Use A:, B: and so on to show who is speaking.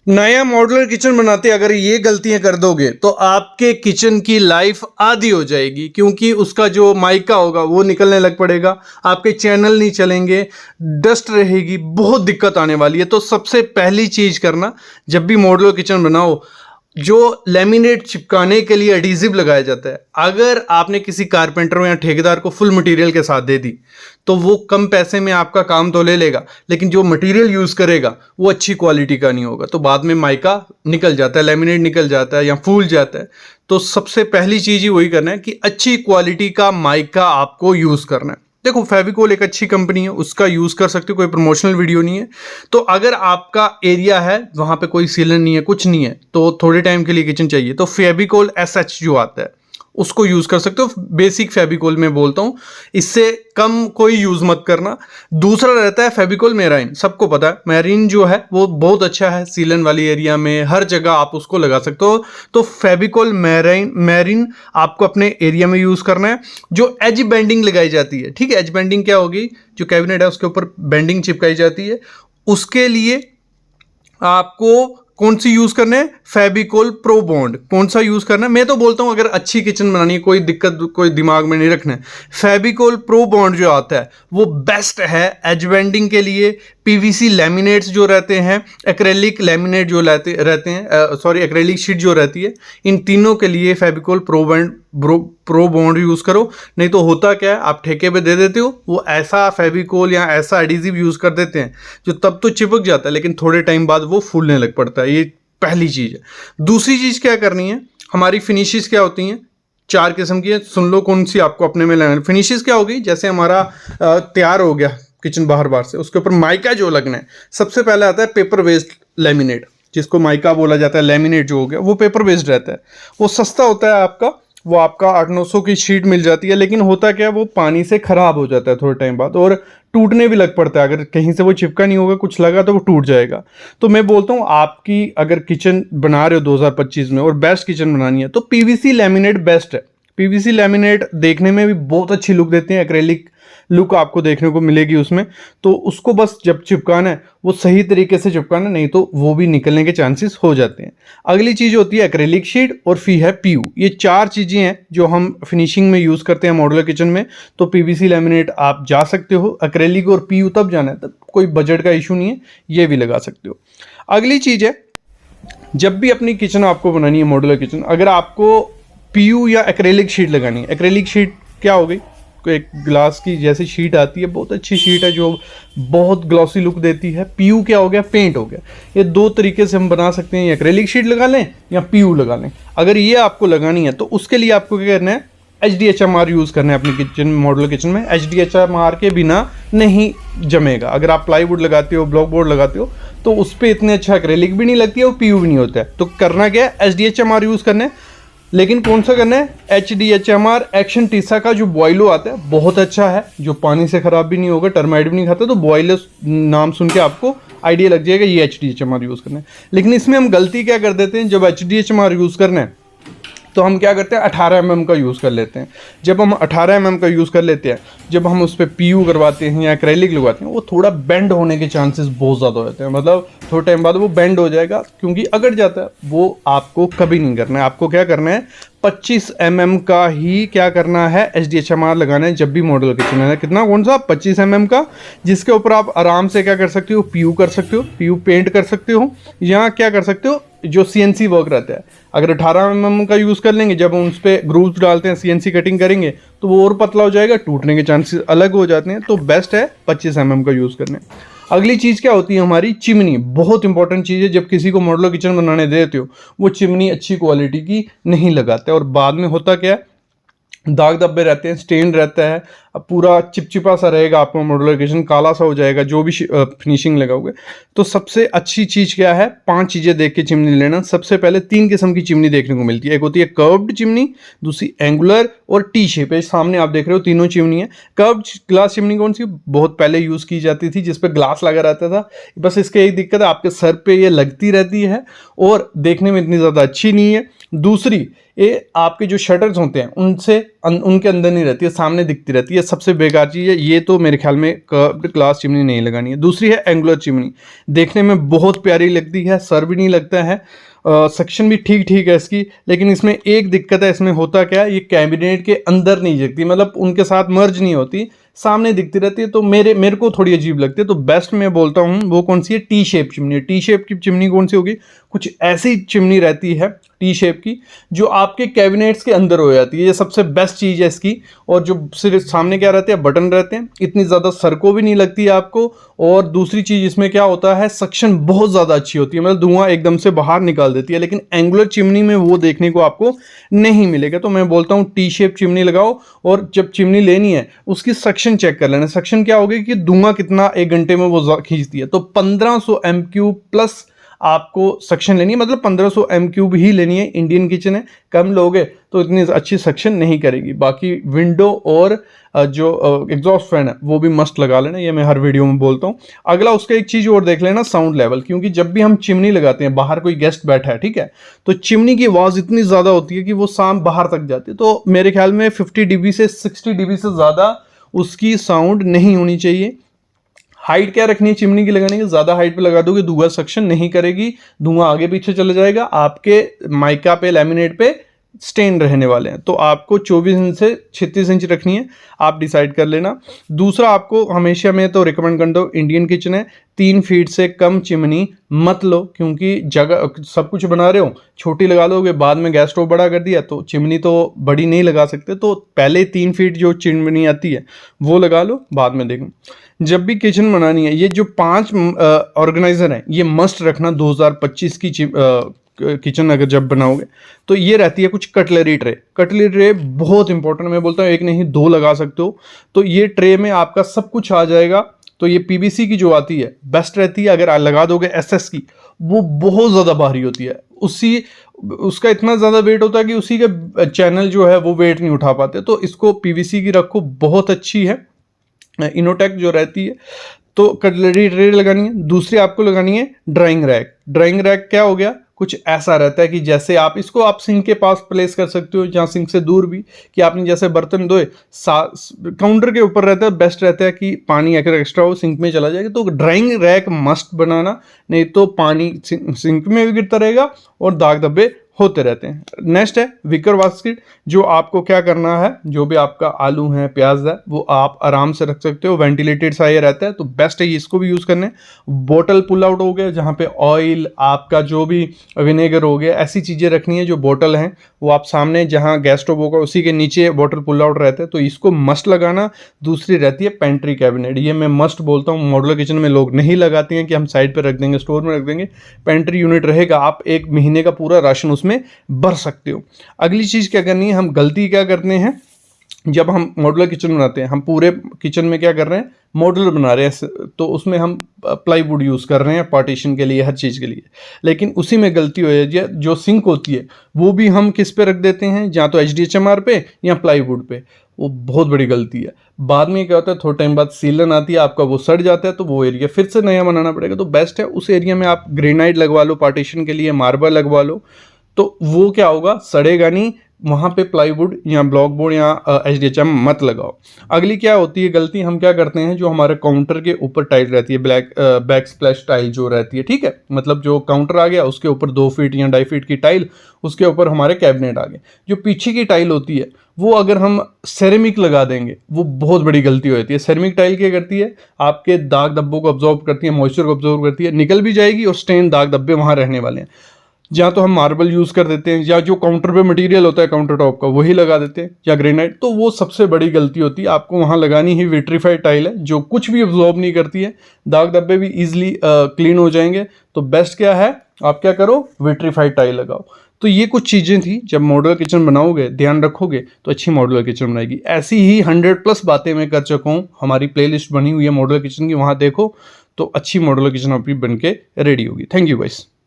A: नया modular kitchen बनाते अगर ये गलतियां कर दोगे तो आपके किचन की लाइफ आधी हो जाएगी, क्योंकि उसका जो माइका होगा वो निकलने लग पड़ेगा, आपके चैनल नहीं चलेंगे, डस्ट रहेगी, बहुत दिक्कत आने वाली है। तो सबसे पहली चीज़ करना, जब भी मॉड्यूलर किचन बनाओ, जो लेमिनेट चिपकाने के लिए एडिजिव लगाया जाता है, अगर आपने किसी कारपेंटर या ठेकेदार को फुल मटेरियल के साथ दे दी तो वो कम पैसे में आपका काम तो ले लेगा, लेकिन जो मटेरियल यूज़ करेगा वो अच्छी क्वालिटी का नहीं होगा, तो बाद में माइका निकल जाता है, लेमिनेट निकल जाता है या फूल जाता है। तो सबसे पहली चीज़ ही वही करना है कि अच्छी क्वालिटी का माइका आपको यूज़ करना है। देखो, फेविकोल एक अच्छी कंपनी है, उसका यूज़ कर सकते हो, कोई प्रमोशनल वीडियो नहीं है। तो अगर आपका एरिया है वहाँ पे कोई सीलन नहीं है, कुछ नहीं है, तो थोड़े टाइम के लिए किचन चाहिए, तो फेविकोल SH जो आता है उसको यूज़ कर सकते हो। बेसिक फेविकोल मैं बोलता हूँ, इससे कम कोई यूज़ मत करना। दूसरा रहता है फेविकोल मेराइन, सबको पता है मेराइन जो है वो बहुत अच्छा है, सीलन वाली एरिया में हर जगह आप उसको लगा सकते हो। तो फेविकोल मेराइन आपको अपने एरिया में यूज़ करना है। जो एज बेंडिंग लगाई जाती है, ठीक है, एज बेंडिंग क्या होगी, जो कैबिनेट है उसके ऊपर बेंडिंग चिपकाई जाती है, उसके लिए आपको कौन सी यूज करना है, फेविकोल प्रो बॉन्ड। कौन सा यूज करना है, मैं तो बोलता हूं अगर अच्छी किचन बनानी है, कोई दिक्कत कोई दिमाग में नहीं रखना है, फेविकोल प्रो बॉन्ड जो आता है वो बेस्ट है एज बेंडिंग के लिए। PVC लैमिनेट्स जो रहते हैं, एक्रेलिक लैमिनेट जो रहते हैं, सॉरी एक्रेलिक शीट जो रहती है, इन तीनों के लिए फेविकोल प्रो बॉन्ड यूज़ करो। नहीं तो होता क्या है, आप ठेके पे दे देते हो, वो ऐसा फेविकोल या ऐसा एडिजिव यूज़ कर देते हैं जो तब तो चिपक जाता है, लेकिन थोड़े टाइम बाद वो फूलने लग पड़ता है। ये पहली चीज़ है। दूसरी चीज़ क्या करनी है, हमारी फिनिशेस क्या होती हैं, 4 किस्म की है, सुन लो कौन सी आपको अपने में लगानी। फिनिशेस क्या होगी, जैसे हमारा तैयार हो गया किचन बाहर से, उसके ऊपर माइका जो लगना है, सबसे पहले आता है पेपर बेस्ड लेमिनेट, जिसको माइका बोला जाता है। लेमिनेट जो हो गया वो पेपर बेस्ड रहता है, वो सस्ता होता है आपका, वो आपका 800-900 की शीट मिल जाती है, लेकिन होता क्या है, वो पानी से खराब हो जाता है थोड़े टाइम बाद और टूटने भी लग पड़ता है। अगर कहीं से वो चिपका नहीं होगा, कुछ लगा तो वो टूट जाएगा। तो मैं बोलता हूँ आपकी अगर किचन बना रहे हो 2025 में और बेस्ट किचन बनानी है तो PVC लैमिनेट बेस्ट है। PVC लैमिनेट देखने में भी बहुत अच्छी लुक देते हैं, एक्रेलिक लुक आपको देखने को मिलेगी उसमें। तो उसको बस जब चिपकाना है वो सही तरीके से चिपकाना, नहीं तो वो भी निकलने के चांसेस हो जाते हैं। अगली चीज़ होती है एक्रेलिक शीट और फिर है PU। ये 4 चीज़ें हैं जो हम फिनिशिंग में यूज़ करते हैं मॉड्यूलर किचन में। तो PVC लैमिनेट आप जा सकते हो, एक्रेलिक और PU तब जाना है तब, कोई बजट का इशू नहीं है, ये भी लगा सकते हो। अगली चीज़ है, जब भी अपनी किचन आपको बनानी है मॉड्यूलर किचन, अगर आपको PU या एक्रेलिक शीट लगानी है, एक्रेलिक शीट क्या हो गई, एक ग्लास की जैसी शीट आती है, बहुत अच्छी शीट है जो बहुत ग्लॉसी लुक देती है। PU क्या हो गया, पेंट हो गया। ये 2 तरीके से हम बना सकते हैं, एक्रेलिक शीट लगा लें या PU लगा लें। अगर ये आपको लगानी है तो उसके लिए आपको क्या करना है, HDHMR यूज़ करना है अपनी किचन, मॉड्यूलर किचन में। HDHMR के बिना नहीं जमेगा। अगर आप प्लाईवुड लगाते हो, ब्लॉक बोर्ड लगाते हो, तो उस पर इतने अच्छा एक्रेलिक भी नहीं लगती है और PU भी नहीं होता है। तो करना क्या है, HDHMR यूज़ करना है, लेकिन कौन सा करना है, HDHMR एक्शन टीसा का जो बॉयलो आता है, बहुत अच्छा है, जो पानी से खराब भी नहीं होगा, टर्माइट भी नहीं खाता। तो बॉयलो नाम सुन के आपको आइडिया लग जाएगा ये HDHMR यूज़ करना है। लेकिन इसमें हम गलती क्या कर देते हैं, जब HDHMR यूज़ करना है तो हम क्या करते हैं, 18 mm का यूज़ कर लेते हैं। जब हम 18 mm का यूज़ कर लेते हैं, जब हम उस पर PU करवाते हैं या एक्रेलिक लगवाते हैं, वो थोड़ा बेंड होने के चांसेस बहुत ज़्यादा हो जाते हैं। मतलब थोड़े टाइम बाद वो बेंड हो जाएगा, क्योंकि अगड़ जाता है। वो आपको कभी नहीं करना है। आपको क्या करना है, 25 mm का ही क्या करना है, HDHMR लगाना है जब भी मॉड्यूलर किचन है। कितना, कौन सा, 25 mm का, जिसके ऊपर आप आराम से क्या कर सकते हो, PU कर सकते हो, PU पेंट कर सकते हो, या क्या कर सकते हो, जो CNC वर्क रहता है। अगर 18 mm का यूज़ कर लेंगे, जब हम उस पर ग्रूव्स डालते हैं, CNC कटिंग करेंगे, तो वो और पतला हो जाएगा, टूटने के चांसेस अलग हो जाते हैं। तो बेस्ट है 25 mm का यूज़ करने। अगली चीज़ क्या होती है हमारी, चिमनी। बहुत इंपॉर्टेंट चीज़ है। जब किसी को मॉड्यूलर किचन बनाने देते हो, वो चिमनी अच्छी क्वालिटी की नहीं लगाते, और बाद में होता क्या है, दाग धब्बे रहते हैं, स्टेन रहता है, अब पूरा चिपचिपा सा रहेगा, आपका मॉड्यूलर किचन काला सा हो जाएगा जो भी फिनिशिंग लगाओगे। तो सबसे अच्छी चीज़ क्या है, 5 चीज़ें देख के चिमनी लेना। सबसे पहले 3 किस्म की चिमनी देखने को मिलती है। एक होती है कर्व्ड चिमनी, दूसरी एंगुलर और T शेप है। सामने आप देख रहे हो तीनों चिमनी है। कर्व्ड ग्लास चिमनी कौन सी, बहुत पहले यूज़ की जाती थी, जिस पर ग्लास लगा रहता था। बस इसके एक दिक्कत है, आपके सर पे ये लगती रहती है और देखने में इतनी ज़्यादा अच्छी नहीं है। दूसरी, ये आपके जो शटर्स होते हैं उनसे उनके अंदर नहीं रहती है, सामने दिखती रहती है, सबसे बेकार चीज़ है ये। तो मेरे ख्याल में कर्व्ड ग्लास चिमनी नहीं लगानी है। दूसरी है एंगुलर चिमनी, देखने में बहुत प्यारी लगती है, सर भी नहीं लगता है, सेक्शन भी ठीक ठीक है इसकी, लेकिन इसमें एक दिक्कत है। इसमें होता क्या है, ये कैबिनेट के अंदर नहीं जगती, मतलब उनके साथ मर्ज नहीं होती, सामने दिखती रहती है, तो मेरे को थोड़ी अजीब लगती है। तो बेस्ट मैं बोलता हूँ वो कौन सी है, T shape chimney. T shape की चिमनी कौन सी होगी, कुछ ऐसी चिमनी रहती है टी शेप की जो आपके कैबिनेट्स के अंदर हो जाती है, ये सबसे बेस्ट चीज़ है इसकी। और जो सिर्फ सामने क्या रहते हैं, बटन रहते हैं, इतनी ज़्यादा सर को भी नहीं लगती है आपको। और दूसरी चीज़ इसमें क्या होता है, सक्शन बहुत ज़्यादा अच्छी होती है, मतलब धुआं एकदम से बाहर निकाल देती है, लेकिन एंगुलर चिमनी में वो देखने को आपको नहीं मिलेगा। तो मैं बोलता हूँ टी शेप चिमनी लगाओ, और जब चिमनी लेनी है उसकी सक्शन चेक कर लेना। सक्शन क्या होगी कि धुआं कितना एक घंटे में वो खींचती है। तो 1500 MQ प्लस आपको सक्शन लेनी है, मतलब 1500 MQ ही लेनी है। इंडियन किचन है, कम लोगे तो इतनी अच्छी सक्शन नहीं करेगी। बाकी विंडो और जो एग्जॉस्ट फैन है वो भी मस्ट लगा लेना, ये मैं हर वीडियो में बोलता हूँ। अगला उसका एक चीज़ और देख लेना, साउंड लेवल, क्योंकि जब भी हम चिमनी लगाते हैं, बाहर कोई गेस्ट बैठा है, ठीक है, तो चिमनी की आवाज़ इतनी ज़्यादा होती है कि वो साउंड बाहर तक जाती है। तो मेरे ख्याल में 50 dB से 60 dB से ज़्यादा उसकी साउंड नहीं होनी चाहिए। हाइट क्या रखनी है चिमनी की लगाने की, ज्यादा हाइट पे लगा दोगे धुआं सक्शन नहीं करेगी, धुआं आगे पीछे चले जाएगा, आपके माइका पे लैमिनेट पे स्टेन रहने वाले हैं। तो आपको 24 इंच से 36 इंच रखनी है, आप डिसाइड कर लेना। दूसरा, आपको हमेशा मैं तो रिकमेंड करता हूँ, इंडियन किचन है, 3 फीट से कम चिमनी मत लो, क्योंकि जगह सब कुछ बना रहे हो, छोटी लगा लोगे, बाद में गैस स्टोव बड़ा कर दिया तो चिमनी तो बड़ी नहीं लगा सकते। तो पहले 3 फीट जो चिमनी आती है वो लगा लो, बाद में देखो। जब भी किचन बनानी है, ये जो 5 ऑर्गेनाइजर हैं ये मस्ट रखना। 2025 की किचन अगर जब बनाओगे तो ये रहती है कुछ कटलरी ट्रे। कटलरी ट्रे बहुत इंपॉर्टेंट, मैं बोलता हूँ एक नहीं 2 लगा सकते हो। तो ये ट्रे में आपका सब कुछ आ जाएगा। तो ये PVC की जो आती है बेस्ट रहती है। अगर लगा दोगे SS की, वो बहुत ज़्यादा भारी होती है, उसका इतना ज़्यादा वेट होता है कि उसी के चैनल जो है वो वेट नहीं उठा पाते। तो इसको PVC की रखो, बहुत अच्छी है, इनोटेक जो रहती है। तो कटलरी ट्रे लगानी है। दूसरी आपको लगानी है ड्राइंग रैक। ड्राइंग रैक क्या हो गया, कुछ ऐसा रहता है कि जैसे आप इसको आप सिंक के पास प्लेस कर सकते हो, जहाँ सिंक से दूर भी, कि आपने जैसे बर्तन धोए काउंटर के ऊपर रहता है, बेस्ट रहता है कि पानी अगर एक्स्ट्रा हो सिंक में चला जाएगा। तो ड्राइंग रैक मस्ट बनाना, नहीं तो पानी सिंक में भी गिरता रहेगा और दाग धब्बे होते रहते हैं। नेक्स्ट है विकर बास्केट, जो आपको क्या करना है, जो भी आपका आलू है, प्याज है, वो आप आराम से रख सकते हो, वेंटिलेटेड सा ये रहता है, तो बेस्ट है, इसको भी यूज़ करने। बोतल पुल आउट हो गया, जहाँ पे ऑयल, आपका जो भी विनेगर हो गया, ऐसी चीज़ें रखनी है। जो बोतल हैं वो आप सामने जहाँ गैस स्टोव होगा उसी के नीचे बोतल पुल आउट रहता है, तो इसको मस्ट लगाना। दूसरी रहती है पेंट्री कैबिनेट, ये मैं मस्ट बोलता हूँ, मॉड्यूलर किचन में लोग नहीं लगाते हैं कि हम साइड पर रख देंगे, स्टोर में रख देंगे। पेंट्री यूनिट रहेगा, आप 1 महीने का पूरा राशन उसमें भर सकते हो। अगली चीज क्या करनी है, हम गलती क्या करते हैं, जब हम मॉड्यूलर किचन बनाते हैं, हम पूरे किचन में क्या कर रहे हैं, मॉड्यूलर बना रहे हैं, तो उसमें हम प्लाईवुड यूज़ कर रहे हैं पार्टीशन के लिए, हर चीज़ के लिए। लेकिन उसी में गलती हो जाती है, जो सिंक होती है वो भी हम किस पे रख देते हैं, या तो HDHMR पे या प्लाईवुड पे। वो बहुत बड़ी गलती है। बाद में क्या होता है, थोड़े टाइम बाद सीलन आती है, आपका वो सड़ जाता है, तो वो एरिया फिर से नया बनाना पड़ेगा। तो बेस्ट है उस एरिया में आप ग्रेनाइट लगवा लो, पार्टीशन के लिए मार्बल लगवा लो, तो वो क्या होगा, सड़ेगा नहीं। वहाँ पे प्लाईवुड या ब्लॉक बोर्ड या HDHMR मत लगाओ। अगली क्या होती है गलती, हम क्या करते हैं, जो हमारे काउंटर के ऊपर टाइल रहती है, बैक स्प्लैश टाइल जो रहती है, ठीक है, मतलब जो काउंटर आ गया उसके ऊपर 2 फीट या 2.5 फीट की टाइल, उसके ऊपर हमारे कैबिनेट आ गए। जो पीछे की टाइल होती है वो अगर हम सेरेमिक लगा देंगे, वो बहुत बड़ी गलती हो जाती है। सेरेमिक टाइल क्या करती है, आपके दाग धब्बों को ऑब्जॉर्व करती है, मॉइस्चर को ऑब्जॉर्व करती है, निकल भी जाएगी और स्टेन दाग धब्बे वहाँ रहने वाले हैं। या तो हम मार्बल यूज़ कर देते हैं, या जो काउंटर पे मटेरियल होता है काउंटर टॉप का वही लगा देते हैं, या ग्रेनाइट, तो वो सबसे बड़ी गलती होती है। आपको वहाँ लगानी ही विट्रीफाइड टाइल है, जो कुछ भी अब्जॉर्ब नहीं करती है, दाग धब्बे भी ईजिली क्लीन हो जाएंगे। तो बेस्ट क्या है, आप क्या करो, विट्रीफाइड टाइल लगाओ। तो ये कुछ चीज़ें थी, जब मॉड्यूलर किचन बनाओगे, ध्यान रखोगे तो अच्छी मॉड्यूलर किचन बनाएगी। ऐसी ही 100+ बातें मैं कर चुका हूँ, हमारी प्लेलिस्ट बनी हुई है मॉड्यूलर किचन की, वहाँ देखो, तो अच्छी मॉड्यूलर किचन आपकी बन के रेडी होगी। Thank you guys.